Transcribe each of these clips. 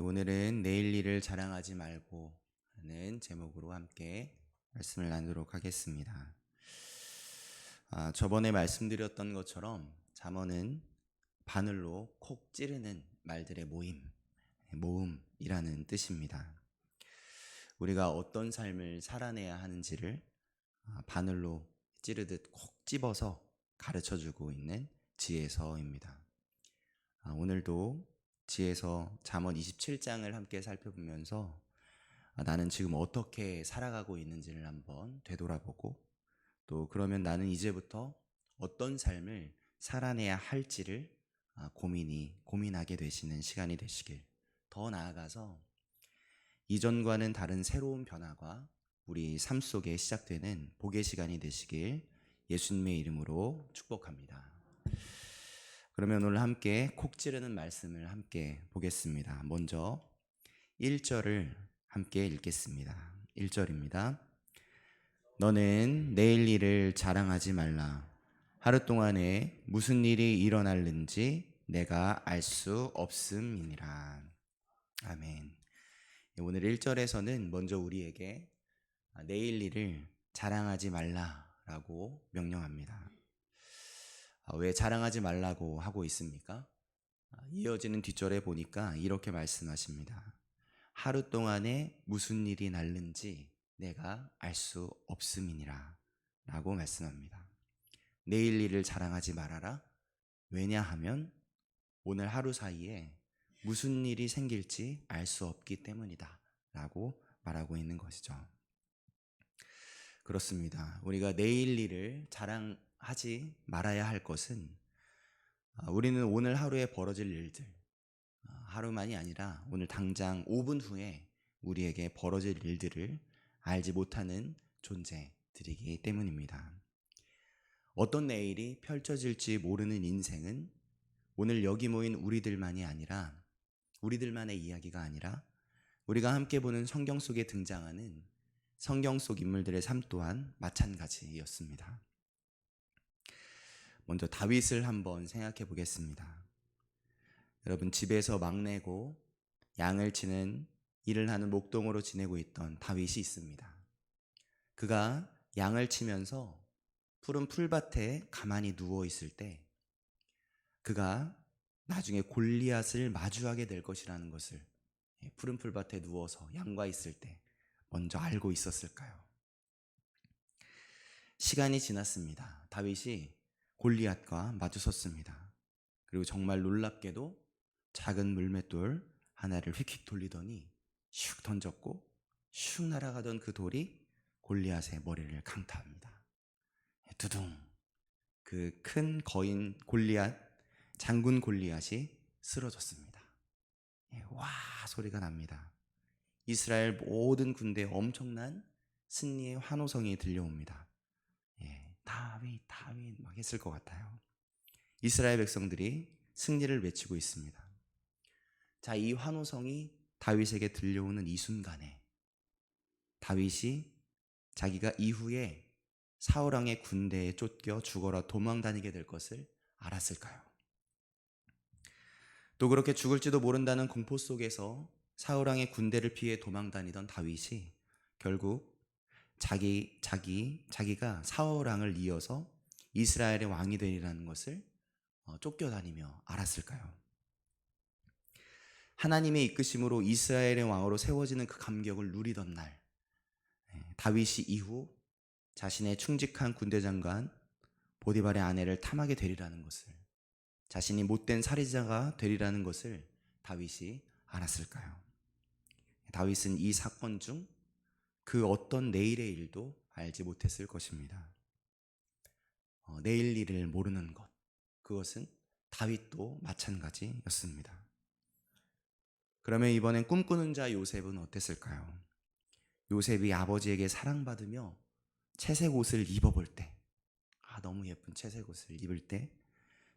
오늘은 내일 일을 자랑하지 말고 하는 제목으로 함께 말씀을 나누도록 하겠습니다. 저번에 말씀드렸던 것처럼 잠언은 바늘로 콕 찌르는 말들의 모음이라는 뜻입니다. 우리가 어떤 삶을 살아내야 하는지를 바늘로 찌르듯 콕 집어서 가르쳐주고 있는 지혜서입니다. 오늘도 지혜서 잠언 27장을 함께 살펴보면서 나는 지금 어떻게 살아가고 있는지를 한번 되돌아보고, 또 그러면 나는 이제부터 어떤 삶을 살아내야 할지를 고민하게 되시는 시간이 되시길, 더 나아가서 이전과는 다른 새로운 변화가 우리 삶 속에 시작되는 복의 시간이 되시길 예수님의 이름으로 축복합니다. 그러면 오늘 함께 콕 찌르는 말씀을 함께 보겠습니다. 먼저 1절을 함께 읽겠습니다. 1절입니다. 너는 내일 일을 자랑하지 말라. 하루 동안에 무슨 일이 일어날는지 내가 알 수 없음이니라. 아멘. 오늘 1절에서는 먼저 우리에게 내일 일을 자랑하지 말라라고 명령합니다. 왜 자랑하지 말라고 하고 있습니까? 이어지는 뒷절에 보니까 이렇게 말씀하십니다. 하루 동안에 무슨 일이 날는지 내가 알 수 없음이니라 라고 말씀합니다. 내일 일을 자랑하지 말아라. 왜냐하면 오늘 하루 사이에 무슨 일이 생길지 알 수 없기 때문이다 라고 말하고 있는 것이죠. 그렇습니다. 우리가 내일 일을 자랑하지 말아야 할 것은, 우리는 오늘 하루에 벌어질 일들, 하루만이 아니라 오늘 당장 5분 후에 우리에게 벌어질 일들을 알지 못하는 존재들이기 때문입니다. 어떤 내일이 펼쳐질지 모르는 인생은 오늘 여기 모인 우리들만의 이야기가 아니라 우리가 함께 보는 성경 속에 등장하는 성경 속 인물들의 삶 또한 마찬가지였습니다. 먼저 다윗을 한번 생각해 보겠습니다. 여러분, 집에서 막내고 양을 치는 일을 하는 목동으로 지내고 있던 다윗이 있습니다. 그가 양을 치면서 푸른 풀밭에 가만히 누워 있을 때 그가 나중에 골리앗을 마주하게 될 것이라는 것을 푸른 풀밭에 누워서 양과 있을 때 먼저 알고 있었을까요? 시간이 지났습니다. 다윗이 골리앗과 마주섰습니다. 그리고 정말 놀랍게도 작은 물맷돌 하나를 휙휙 돌리더니 슉 던졌고 슉 날아가던 그 돌이 골리앗의 머리를 강타합니다. 두둥. 그 큰 거인 골리앗, 장군 골리앗이 쓰러졌습니다. 와 소리가 납니다. 이스라엘 모든 군대에 엄청난 승리의 환호성이 들려옵니다. 다윗 막 했을 것 같아요. 이스라엘 백성들이 승리를 외치고 있습니다. 자, 이 환호성이 다윗에게 들려오는 이 순간에 다윗이 자기가 이후에 사울왕의 군대에 쫓겨 죽어라 도망 다니게 될 것을 알았을까요? 또 그렇게 죽을지도 모른다는 공포 속에서 사울왕의 군대를 피해 도망 다니던 다윗이 결국 자기가 사울왕을 이어서 이스라엘의 왕이 되리라는 것을 쫓겨다니며 알았을까요? 하나님의 이끄심으로 이스라엘의 왕으로 세워지는 그 감격을 누리던 날, 다윗이 이후 자신의 충직한 군대장관 보디발의 아내를 탐하게 되리라는 것을, 자신이 못된 살인자가 되리라는 것을 다윗이 알았을까요? 다윗은 이 사건 중 그 어떤 내일의 일도 알지 못했을 것입니다. 내일 일을 모르는 것, 그것은 다윗도 마찬가지였습니다. 그러면 이번엔 꿈꾸는 자 요셉은 어땠을까요? 요셉이 아버지에게 사랑받으며 채색 옷을 입어볼 때, 너무 예쁜 채색 옷을 입을 때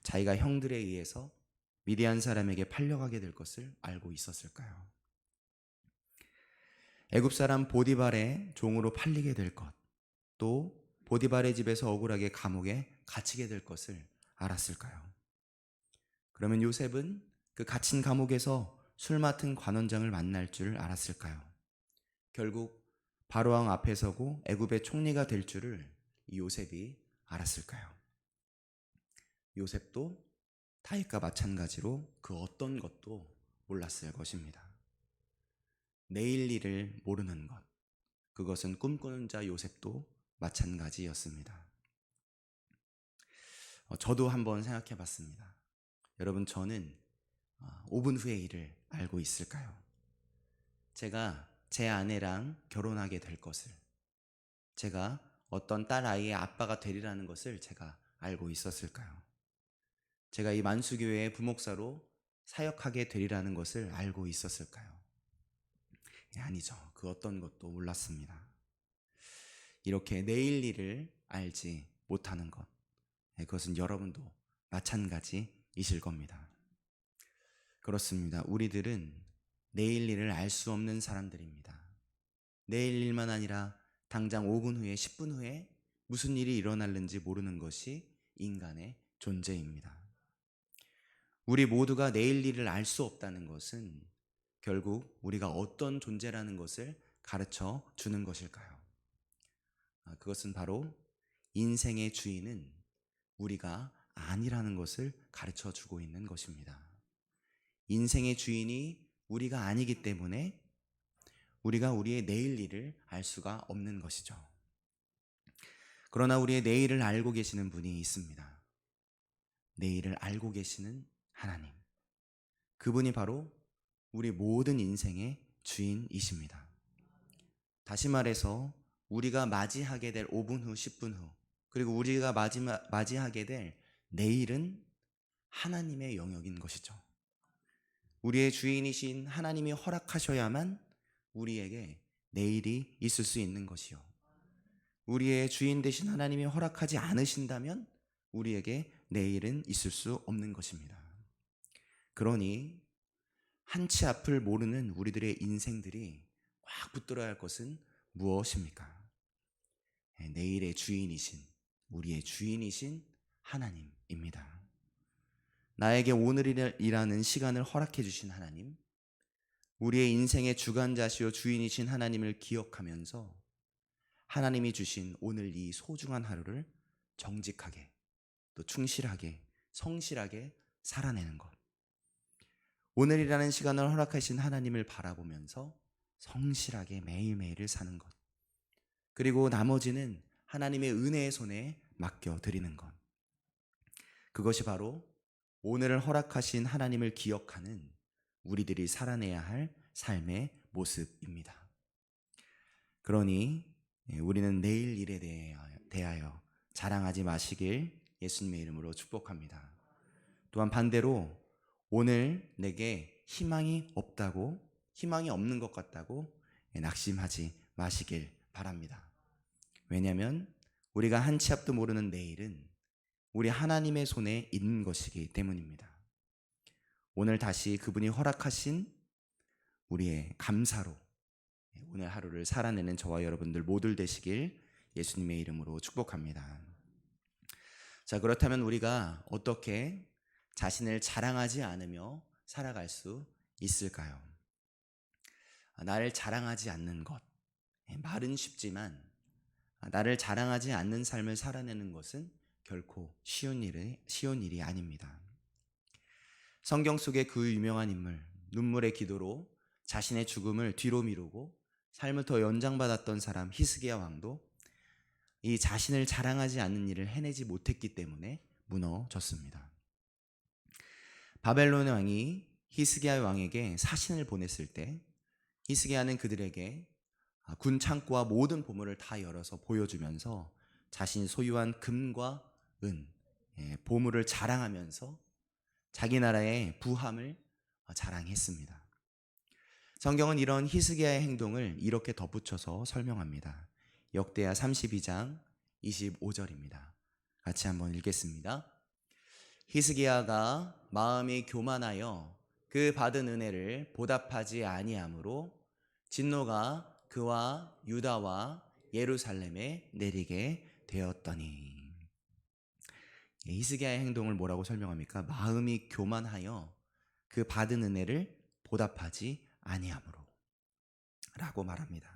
자기가 형들에 의해서 미디안 사람에게 팔려가게 될 것을 알고 있었을까요? 애굽 사람 보디발의 종으로 팔리게 될 것, 또 보디발의 집에서 억울하게 감옥에 갇히게 될 것을 알았을까요? 그러면 요셉은 그 갇힌 감옥에서 술 맡은 관원장을 만날 줄 알았을까요? 결국 바로왕 앞에 서고 애굽의 총리가 될 줄을 이 요셉이 알았을까요? 요셉도 다윗과 마찬가지로 그 어떤 것도 몰랐을 것입니다. 내일 일을 모르는 것, 그것은 꿈꾸는 자 요셉도 마찬가지였습니다. 저도 한번 생각해 봤습니다. 여러분, 저는 5분 후의 일을 알고 있을까요? 제가 제 아내랑 결혼하게 될 것을, 제가 어떤 딸 아이의 아빠가 되리라는 것을 제가 알고 있었을까요? 제가 이 만수교회의 부목사로 사역하게 되리라는 것을 알고 있었을까요? 아니죠. 그 어떤 것도 몰랐습니다. 이렇게 내일 일을 알지 못하는 것, 그것은 여러분도 마찬가지이실 겁니다. 그렇습니다. 우리들은 내일 일을 알 수 없는 사람들입니다. 내일 일만 아니라 당장 5분 후에 10분 후에 무슨 일이 일어날는지 모르는 것이 인간의 존재입니다. 우리 모두가 내일 일을 알 수 없다는 것은 결국 우리가 어떤 존재라는 것을 가르쳐 주는 것일까요? 그것은 바로 인생의 주인은 우리가 아니라는 것을 가르쳐 주고 있는 것입니다. 인생의 주인이 우리가 아니기 때문에 우리가 우리의 내일 일을 알 수가 없는 것이죠. 그러나 우리의 내일을 알고 계시는 분이 있습니다. 내일을 알고 계시는 하나님. 그분이 바로 우리 모든 인생의 주인이십니다. 다시 말해서 우리가 맞이하게 될 5분 후, 10분 후, 그리고 우리가 맞이하게 될 내일은 하나님의 영역인 것이죠. 우리의 주인이신 하나님이 허락하셔야만 우리에게 내일이 있을 수 있는 것이요, 우리의 주인 되신 하나님이 허락하지 않으신다면 우리에게 내일은 있을 수 없는 것입니다. 그러니 한치 앞을 모르는 우리들의 인생들이 꽉 붙들어야 할 것은 무엇입니까? 내일의 주인이신, 우리의 주인이신 하나님입니다. 나에게 오늘이라는 시간을 허락해 주신 하나님, 우리의 인생의 주관자시오 주인이신 하나님을 기억하면서 하나님이 주신 오늘 이 소중한 하루를 정직하게, 또 충실하게, 성실하게 살아내는 것, 오늘이라는 시간을 허락하신 하나님을 바라보면서 성실하게 매일매일을 사는 것, 그리고 나머지는 하나님의 은혜의 손에 맡겨드리는 것, 그것이 바로 오늘을 허락하신 하나님을 기억하는 우리들이 살아내야 할 삶의 모습입니다. 그러니 우리는 내일 일에 대하여 자랑하지 마시길 예수님의 이름으로 축복합니다. 또한 반대로 오늘 내게 희망이 없다고, 희망이 없는 것 같다고 낙심하지 마시길 바랍니다. 왜냐하면 우리가 한치 앞도 모르는 내일은 우리 하나님의 손에 있는 것이기 때문입니다. 오늘 다시 그분이 허락하신 우리의 감사로 오늘 하루를 살아내는 저와 여러분들 모두 되시길 예수님의 이름으로 축복합니다. 자, 그렇다면 우리가 어떻게 자신을 자랑하지 않으며 살아갈 수 있을까요? 나를 자랑하지 않는 것, 말은 쉽지만 나를 자랑하지 않는 삶을 살아내는 것은 결코 쉬운 일이 아닙니다. 성경 속의 그 유명한 인물, 눈물의 기도로 자신의 죽음을 뒤로 미루고 삶을 더 연장받았던 사람 히스기야 왕도 이 자신을 자랑하지 않는 일을 해내지 못했기 때문에 무너졌습니다. 바벨론 왕이 히스기야 왕에게 사신을 보냈을 때 히스기야는 그들에게 군 창고와 모든 보물을 다 열어서 보여주면서 자신이 소유한 금과 은, 보물을 자랑하면서 자기 나라의 부함을 자랑했습니다. 성경은 이런 히스기야의 행동을 이렇게 덧붙여서 설명합니다. 역대하 32장 25절입니다. 같이 한번 읽겠습니다. 히스기야가 마음이 교만하여 그 받은 은혜를 보답하지 아니하므로 진노가 그와 유다와 예루살렘에 내리게 되었더니. 히스기야의 행동을 뭐라고 설명합니까? 마음이 교만하여 그 받은 은혜를 보답하지 아니하므로 라고 말합니다.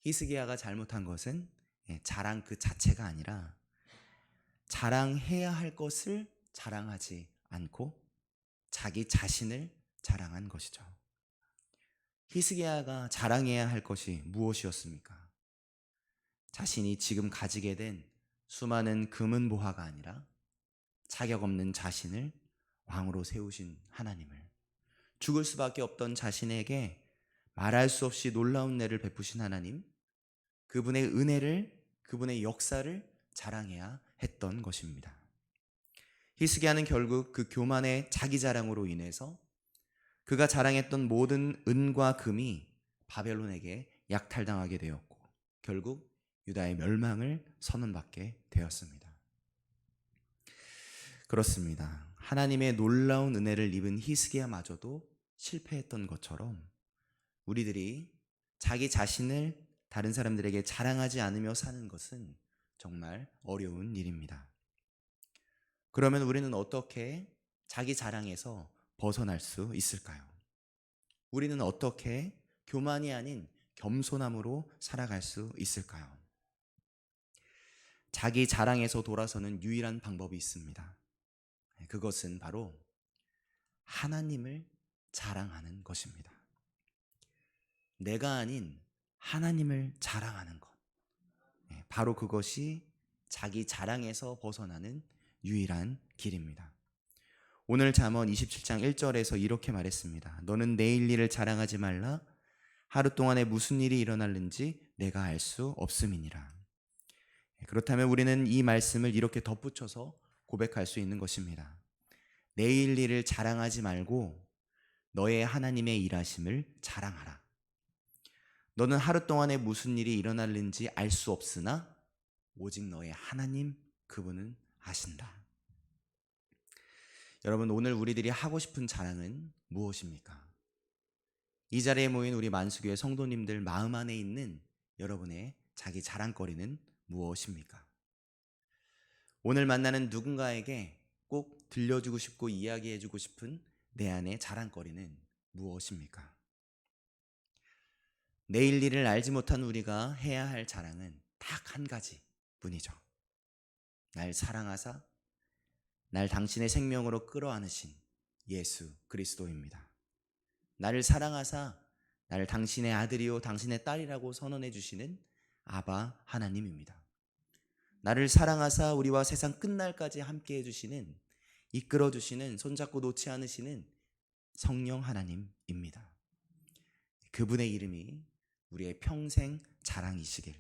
히스기야가 잘못한 것은 자랑 그 자체가 아니라 자랑해야 할 것을 자랑하지 않고 자기 자신을 자랑한 것이죠. 히스기야가 자랑해야 할 것이 무엇이었습니까? 자신이 지금 가지게 된 수많은 금은 보화가 아니라 자격 없는 자신을 왕으로 세우신 하나님을, 죽을 수밖에 없던 자신에게 말할 수 없이 놀라운 은혜를 베푸신 하나님, 그분의 은혜를, 그분의 역사를 자랑해야 했던 것입니다. 히스기야는 결국 그 교만의 자기 자랑으로 인해서 그가 자랑했던 모든 은과 금이 바벨론에게 약탈당하게 되었고 결국 유다의 멸망을 선언받게 되었습니다. 그렇습니다. 하나님의 놀라운 은혜를 입은 히스기야마저도 실패했던 것처럼 우리들이 자기 자신을 다른 사람들에게 자랑하지 않으며 사는 것은 정말 어려운 일입니다. 그러면 우리는 어떻게 자기 자랑에서 벗어날 수 있을까요? 우리는 어떻게 교만이 아닌 겸손함으로 살아갈 수 있을까요? 자기 자랑에서 돌아서는 유일한 방법이 있습니다. 그것은 바로 하나님을 자랑하는 것입니다. 내가 아닌 하나님을 자랑하는 것. 바로 그것이 자기 자랑에서 벗어나는 유일한 길입니다. 오늘 잠언 27장 1절에서 이렇게 말했습니다. 너는 내일 일을 자랑하지 말라. 하루 동안에 무슨 일이 일어날는지 내가 알 수 없음이니라. 그렇다면 우리는 이 말씀을 이렇게 덧붙여서 고백할 수 있는 것입니다. 내일 일을 자랑하지 말고 너의 하나님의 일하심을 자랑하라. 너는 하루 동안에 무슨 일이 일어날는지 알 수 없으나 오직 너의 하나님 그분은 아신다. 여러분, 오늘 우리들이 하고 싶은 자랑은 무엇입니까? 이 자리에 모인 우리 만수교회 성도님들 마음 안에 있는 여러분의 자기 자랑거리는 무엇입니까? 오늘 만나는 누군가에게 꼭 들려주고 싶고 이야기해주고 싶은 내 안의 자랑거리는 무엇입니까? 내일 일을 알지 못한 우리가 해야 할 자랑은 딱 한 가지 뿐이죠. 날 사랑하사 날 당신의 생명으로 끌어안으신 예수 그리스도입니다. 나를 사랑하사 나를 당신의 아들이요 당신의 딸이라고 선언해 주시는 아바 하나님입니다. 나를 사랑하사 우리와 세상 끝날까지 함께 해주시는, 이끌어 주시는, 손잡고 놓지 않으시는 성령 하나님입니다. 그분의 이름이 우리의 평생 자랑이시길,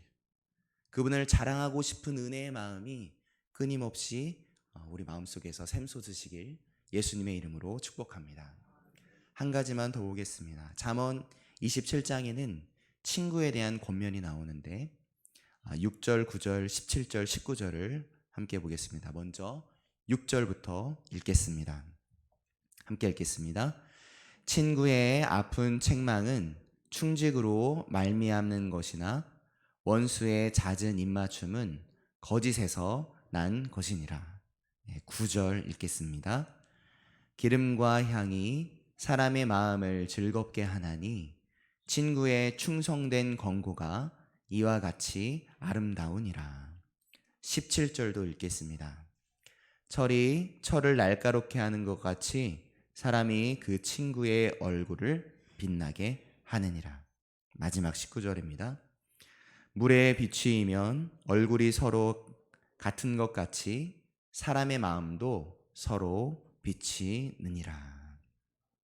그분을 자랑하고 싶은 은혜의 마음이 끊임없이 우리 마음속에서 샘솟으시길 예수님의 이름으로 축복합니다. 한 가지만 더 보겠습니다. 잠언 27장에는 친구에 대한 권면이 나오는데 6절, 9절, 17절, 19절을 함께 보겠습니다. 먼저 6절부터 읽겠습니다. 함께 읽겠습니다. 친구의 아픈 책망은 충직으로 말미암는 것이나 원수의 잦은 입맞춤은 거짓에서 난 것이니라. 9절 읽겠습니다. 기름과 향이 사람의 마음을 즐겁게 하나니 친구의 충성된 권고가 이와 같이 아름다우니라. 17절도 읽겠습니다. 철이 철을 날카롭게 하는 것 같이 사람이 그 친구의 얼굴을 빛나게 하느니라. 마지막 19절입니다. 물에 비추이면 얼굴이 서로 같은 것 같이 사람의 마음도 서로 빛이 느니라.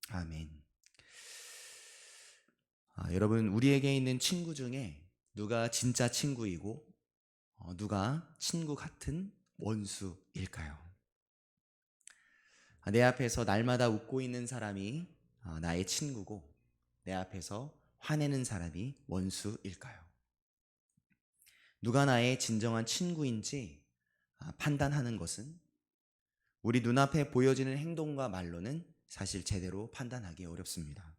아멘. 여러분, 우리에게 있는 친구 중에 누가 진짜 친구이고 누가 친구 같은 원수일까요? 내 앞에서 날마다 웃고 있는 사람이 나의 친구고 내 앞에서 화내는 사람이 원수일까요? 누가 나의 진정한 친구인지 판단하는 것은 우리 눈앞에 보여지는 행동과 말로는 사실 제대로 판단하기 어렵습니다.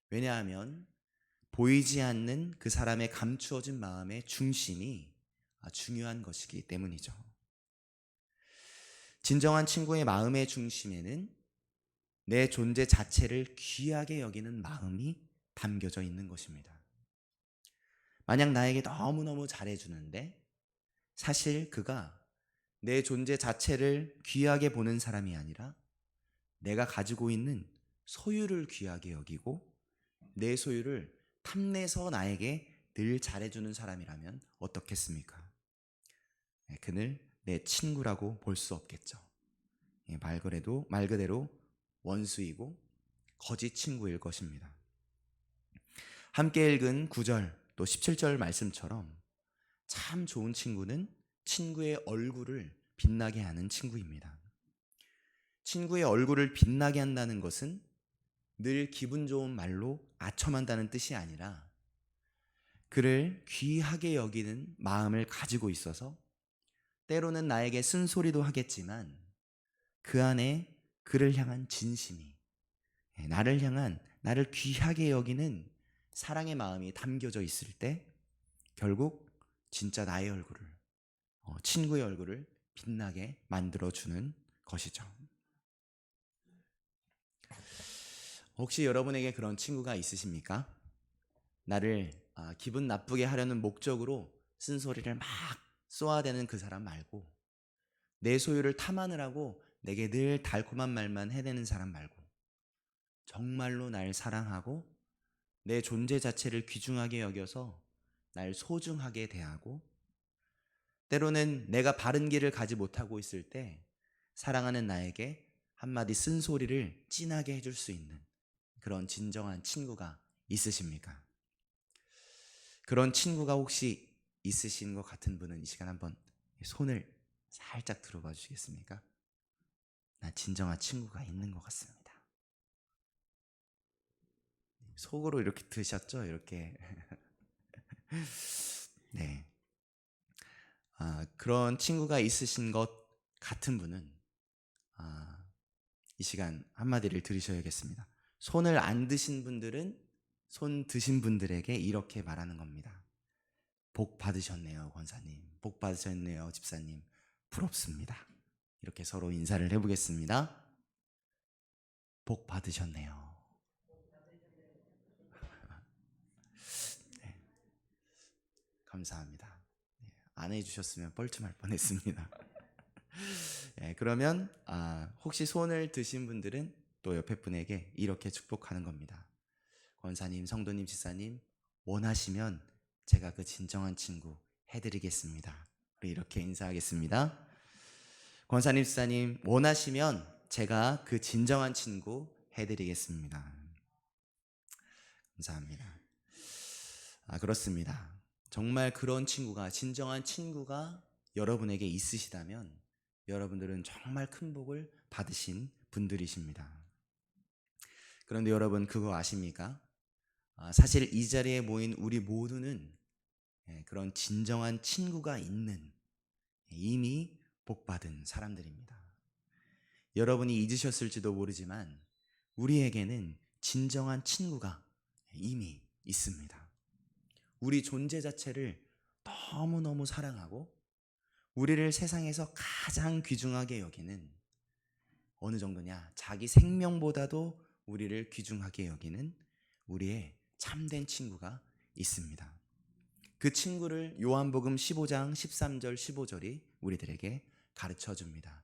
왜냐하면 보이지 않는 그 사람의 감추어진 마음의 중심이 중요한 것이기 때문이죠. 진정한 친구의 마음의 중심에는 내 존재 자체를 귀하게 여기는 마음이 담겨져 있는 것입니다. 만약 나에게 너무너무 잘해주는데 사실 그가 내 존재 자체를 귀하게 보는 사람이 아니라 내가 가지고 있는 소유를 귀하게 여기고 내 소유를 탐내서 나에게 늘 잘해주는 사람이라면 어떻겠습니까? 그는 내 친구라고 볼 수 없겠죠. 말 그대로 원수이고 거짓 친구일 것입니다. 함께 읽은 9절 또 17절 말씀처럼 참 좋은 친구는 친구의 얼굴을 빛나게 하는 친구입니다. 친구의 얼굴을 빛나게 한다는 것은 늘 기분 좋은 말로 아첨한다는 뜻이 아니라 그를 귀하게 여기는 마음을 가지고 있어서 때로는 나에게 쓴소리도 하겠지만 그 안에 그를 향한 진심이, 나를 귀하게 여기는 사랑의 마음이 담겨져 있을 때 결국 진짜 나의 얼굴을, 친구의 얼굴을 빛나게 만들어주는 것이죠. 혹시 여러분에게 그런 친구가 있으십니까? 나를 기분 나쁘게 하려는 목적으로 쓴소리를 막 쏘아대는 그 사람 말고, 내 소유를 탐하느라고 내게 늘 달콤한 말만 해대는 사람 말고, 정말로 날 사랑하고 내 존재 자체를 귀중하게 여겨서 날 소중하게 대하고, 때로는 내가 바른 길을 가지 못하고 있을 때 사랑하는 나에게 한마디 쓴소리를 진하게 해줄 수 있는 그런 진정한 친구가 있으십니까? 그런 친구가 혹시 있으신 것 같은 분은 이 시간 한번 손을 살짝 들어봐 주시겠습니까? 나 진정한 친구가 있는 것 같습니다. 속으로 이렇게 드셨죠? 이렇게. 네. 그런 친구가 있으신 것 같은 분은 이 시간 한마디를 들으셔야겠습니다. 손을 안 드신 분들은 손 드신 분들에게 이렇게 말하는 겁니다. 복 받으셨네요, 권사님. 복 받으셨네요, 집사님. 부럽습니다. 이렇게 서로 인사를 해보겠습니다. 복 받으셨네요. 네, 감사합니다. 안 해주셨으면 뻘쭘할 뻔했습니다. 네, 그러면 혹시 손을 드신 분들은 또 옆에 분에게 이렇게 축복하는 겁니다. 권사님, 성도님, 집사님, 원하시면 제가 그 진정한 친구 해드리겠습니다. 우리 이렇게 인사하겠습니다. 권사님, 집사님, 원하시면 제가 그 진정한 친구 해드리겠습니다. 감사합니다. 그렇습니다. 정말 그런 친구가, 진정한 친구가 여러분에게 있으시다면 여러분들은 정말 큰 복을 받으신 분들이십니다. 그런데 여러분 그거 아십니까? 사실 이 자리에 모인 우리 모두는 그런 진정한 친구가 있는 이미 복받은 사람들입니다. 여러분이 잊으셨을지도 모르지만 우리에게는 진정한 친구가 이미 있습니다. 우리 존재 자체를 너무너무 사랑하고 우리를 세상에서 가장 귀중하게 여기는, 어느 정도냐, 자기 생명보다도 우리를 귀중하게 여기는 우리의 참된 친구가 있습니다. 그 친구를 요한복음 15장 13절 15절이 우리들에게 가르쳐 줍니다.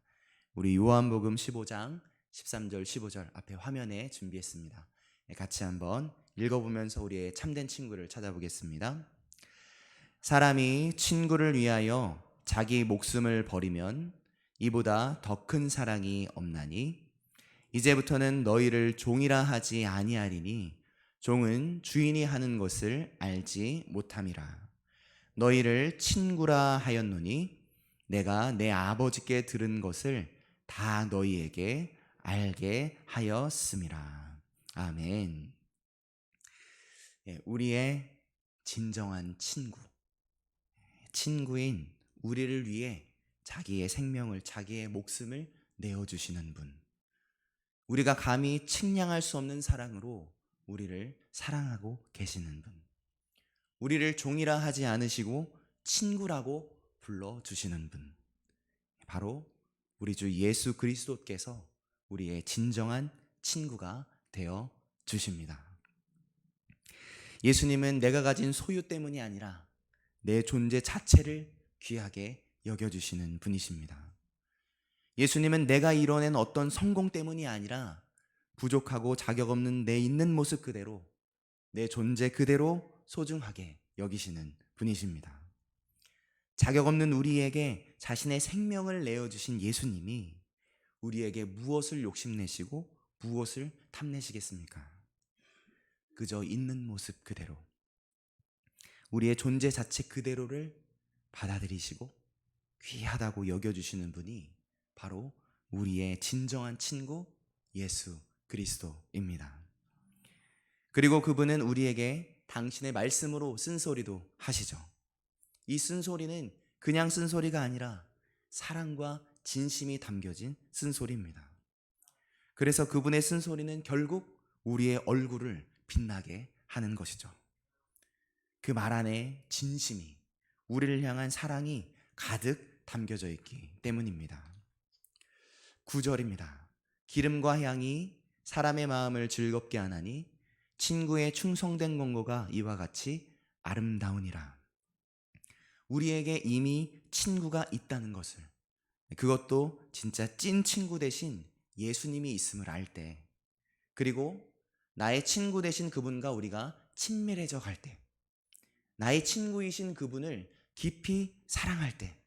우리 요한복음 15장 13절 15절 앞에 화면에 준비했습니다. 같이 한번 읽어보면서 우리의 참된 친구를 찾아보겠습니다. 사람이 친구를 위하여 자기 목숨을 버리면 이보다 더 큰 사랑이 없나니 이제부터는 너희를 종이라 하지 아니하리니 종은 주인이 하는 것을 알지 못함이라. 너희를 친구라 하였노니 내가 내 아버지께 들은 것을 다 너희에게 알게 하였음이라. 아멘. 우리의 진정한 친구인 우리를 위해 자기의 생명을, 자기의 목숨을 내어주시는 분, 우리가 감히 측량할 수 없는 사랑으로 우리를 사랑하고 계시는 분, 우리를 종이라 하지 않으시고 친구라고 불러주시는 분, 바로 우리 주 예수 그리스도께서 우리의 진정한 친구가 되어 주십니다. 예수님은 내가 가진 소유 때문이 아니라 내 존재 자체를 귀하게 여겨주시는 분이십니다. 예수님은 내가 이뤄낸 어떤 성공 때문이 아니라 부족하고 자격 없는 내 있는 모습 그대로, 내 존재 그대로 소중하게 여기시는 분이십니다. 자격 없는 우리에게 자신의 생명을 내어주신 예수님이 우리에게 무엇을 욕심내시고 무엇을 탐내시겠습니까? 그저 있는 모습 그대로, 우리의 존재 자체 그대로를 받아들이시고 귀하다고 여겨주시는 분이 바로 우리의 진정한 친구 예수 그리스도입니다. 그리고 그분은 우리에게 당신의 말씀으로 쓴소리도 하시죠. 이 쓴소리는 그냥 쓴소리가 아니라 사랑과 진심이 담겨진 쓴소리입니다. 그래서 그분의 쓴소리는 결국 우리의 얼굴을 빛나게 하는 것이죠. 그 말 안에 진심이, 우리를 향한 사랑이 가득 담겨져 있기 때문입니다. 9절입니다. 기름과 향이 사람의 마음을 즐겁게 하나니 친구의 충성된 권고가 이와 같이 아름다우니라. 우리에게 이미 친구가 있다는 것을, 그것도 진짜 찐 친구 대신 예수님이 있음을 알 때, 그리고 나의 친구 되신 그분과 우리가 친밀해져 갈 때, 나의 친구이신 그분을 깊이 사랑할 때,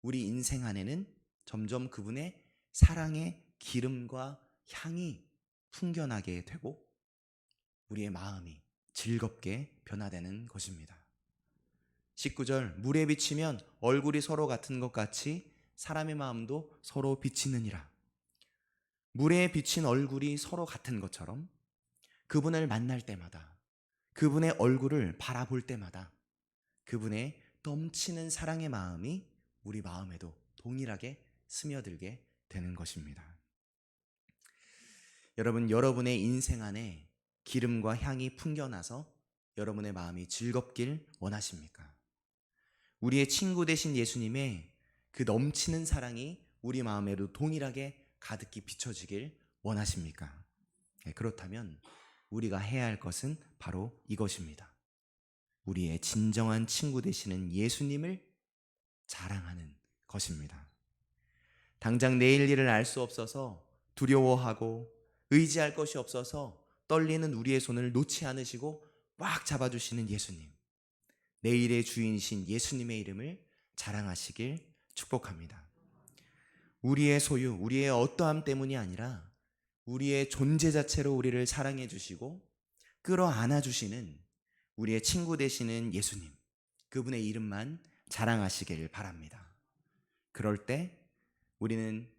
우리 인생 안에는 점점 그분의 사랑의 기름과 향이 풍겨나게 되고 우리의 마음이 즐겁게 변화되는 것입니다. 19절, 물에 비치면 얼굴이 서로 같은 것 같이 사람의 마음도 서로 비치느니라. 물에 비친 얼굴이 서로 같은 것처럼 그분을 만날 때마다, 그분의 얼굴을 바라볼 때마다 그분의 넘치는 사랑의 마음이 우리 마음에도 동일하게 스며들게 되는 것입니다. 여러분, 여러분의 인생 안에 기름과 향이 풍겨나서 여러분의 마음이 즐겁길 원하십니까? 우리의 친구 되신 예수님의 그 넘치는 사랑이 우리 마음에도 동일하게 가득히 비춰지길 원하십니까? 그렇다면 우리가 해야 할 것은 바로 이것입니다. 우리의 진정한 친구 되시는 예수님을 자랑하는 것입니다. 당장 내일 일을 알 수 없어서 두려워하고 의지할 것이 없어서 떨리는 우리의 손을 놓지 않으시고 꽉 잡아주시는 예수님, 내일의 주인이신 예수님의 이름을 자랑하시길 축복합니다. 우리의 소유, 우리의 어떠함 때문이 아니라 우리의 존재 자체로 우리를 사랑해 주시고 끌어안아 주시는 우리의 친구 되시는 예수님, 그분의 이름만 자랑하시길 바랍니다. 그럴 때 우리는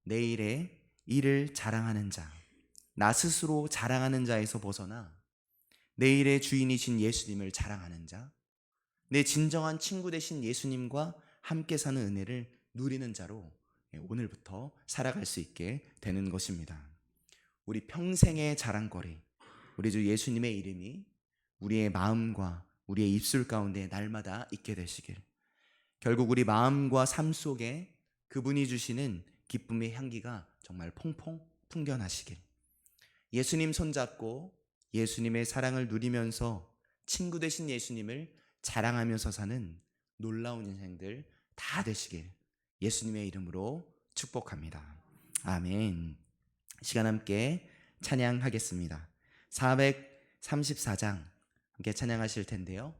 내일의 일을 자랑하는 자, 나 스스로 자랑하는 자에서 벗어나 내일의 주인이신 예수님을 자랑하는 자, 내 진정한 친구 되신 예수님과 함께 사는 은혜를 누리는 자로 오늘부터 살아갈 수 있게 되는 것입니다. 우리 평생의 자랑거리, 우리 주 예수님의 이름이 우리의 마음과 우리의 입술 가운데 날마다 있게 되시길, 결국 우리 마음과 삶 속에 그분이 주시는 기쁨의 향기가 정말 퐁퐁 풍겨나시길, 예수님 손잡고 예수님의 사랑을 누리면서 친구 되신 예수님을 자랑하면서 사는 놀라운 인생들 다 되시길 예수님의 이름으로 축복합니다. 아멘. 시간 함께 찬양하겠습니다. 434장 함께 찬양하실 텐데요.